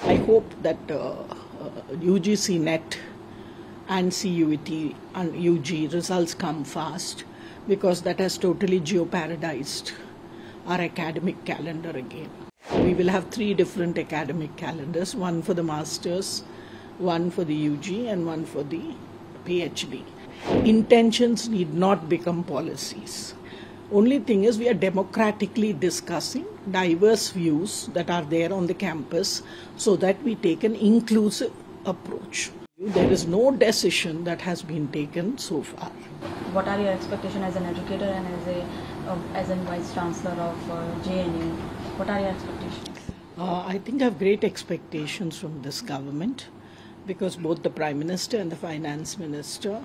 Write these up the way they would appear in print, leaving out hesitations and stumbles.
I hope that UGC NET and CUET UG results come fast, because that has totally jeopardized our academic calendar again. We will have 3 different academic calendars, one for the masters, one for the UG and one for the PhD. Intentions need not become policies. Only thing is, we are democratically discussing diverse views that are there on the campus so that we take an inclusive approach. There is no decision that has been taken so far. What are your expectations as an educator and as a Vice-Chancellor of JNU? What are your expectations? I think I have great expectations from this government, because both the Prime Minister and the Finance Minister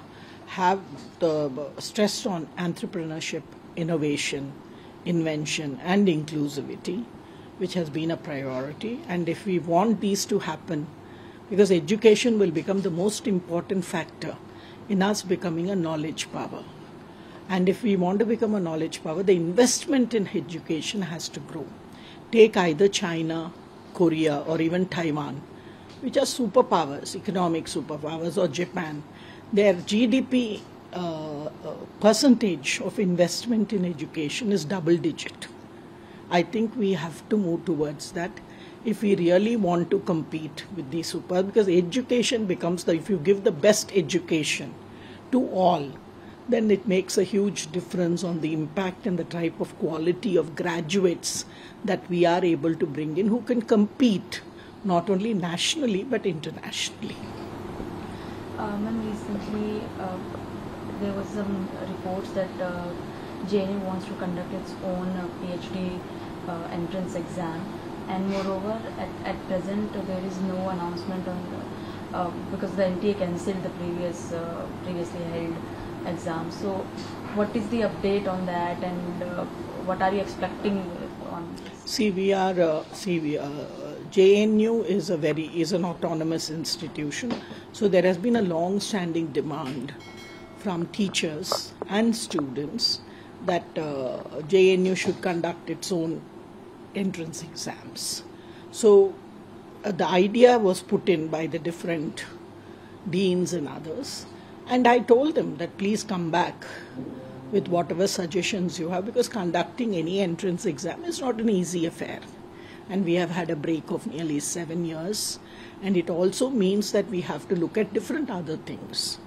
have the stress on entrepreneurship, innovation, invention and inclusivity, which has been a priority. And if we want these to happen, because education will become the most important factor in us becoming a knowledge power. And if we want to become a knowledge power, the investment in education has to grow. Take either China, Korea or even Taiwan, which are superpowers, economic superpowers, or Japan. Their GDP percentage of investment in education is double digit. I think we have to move towards that if we really want to compete with these superpowers, because education becomes if you give the best education to all, then it makes a huge difference on the impact and the type of quality of graduates that we are able to bring in, who can compete not only nationally but internationally. Recently there was some reports that JNU wants to conduct its own PhD entrance exam, and moreover at present there is no announcement on because the NTA cancelled the previously held exam. So what is the update on that, and what are you expecting on this? JNU is an autonomous institution, so there has been a long-standing demand from teachers and students that JNU should conduct its own entrance exams. So the idea was put in by the different deans and others, and I told them that please come back with whatever suggestions you have, because conducting any entrance exam is not an easy affair. And we have had a break of nearly 7 years, and it also means that we have to look at different other things.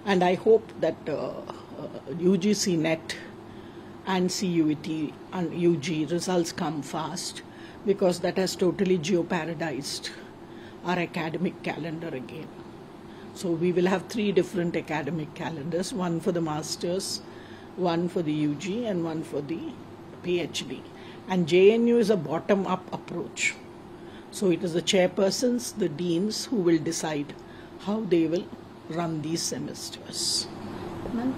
And I hope that UGC NET and CUET UG results come fast, because that has totally jeopardized our academic calendar again. So we will have 3 different academic calendars, one for the masters, one for the UG and one for the PhD. And JNU is a bottom-up approach. So it is the chairpersons, the deans, who will decide how they will run these semesters. Ma'am,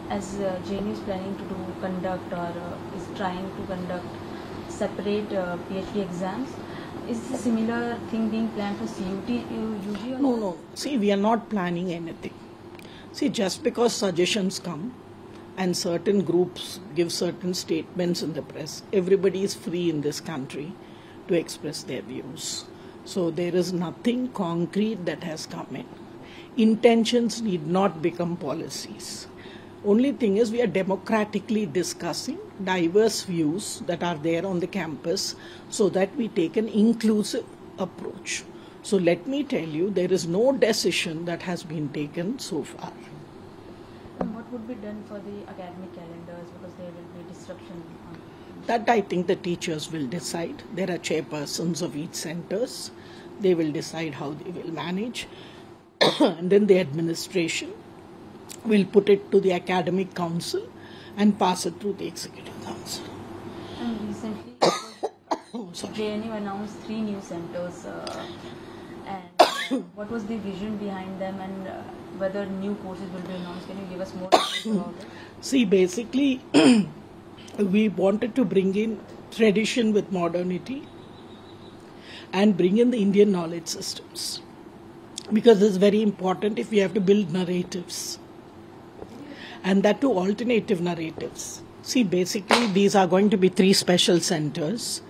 as JNU is planning to conduct or is trying to conduct separate PhD exams, is a similar thing being planned for CUET UG? No. See, we are not planning anything. See, just because suggestions come and certain groups give certain statements in the press, everybody is free in this country to express their views. So there is nothing concrete that has come in. Intentions need not become policies. Only thing is, we are democratically discussing diverse views that are there on the campus so that we take an inclusive approach. So let me tell you, there is no decision that has been taken so far. And what would be done for the academic calendars, because there will be disruption on that? I think the teachers will decide. There are chairpersons of each centers. They will decide how they will manage. And then the administration will put it to the academic council and pass it through the executive council. And recently JNU announced 3 new centers, and what was the vision behind them, and whether new courses will be announced? Can you give us more details about it? See, basically we wanted to bring in tradition with modernity and bring in the Indian knowledge systems, because it's very important if we have to build narratives, and that too alternative narratives. See, basically these are going to be 3 special centers,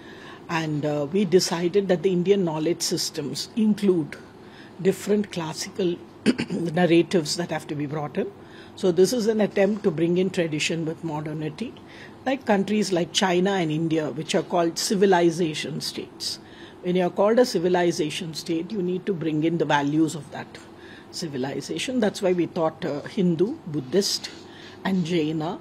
And we decided that the Indian knowledge systems include different classical narratives that have to be brought in. So this is an attempt to bring in tradition with modernity, like countries like China and India, which are called civilization states. When you are called a civilization state, you need to bring in the values of that civilization. That's why we thought Hindu, Buddhist and Jaina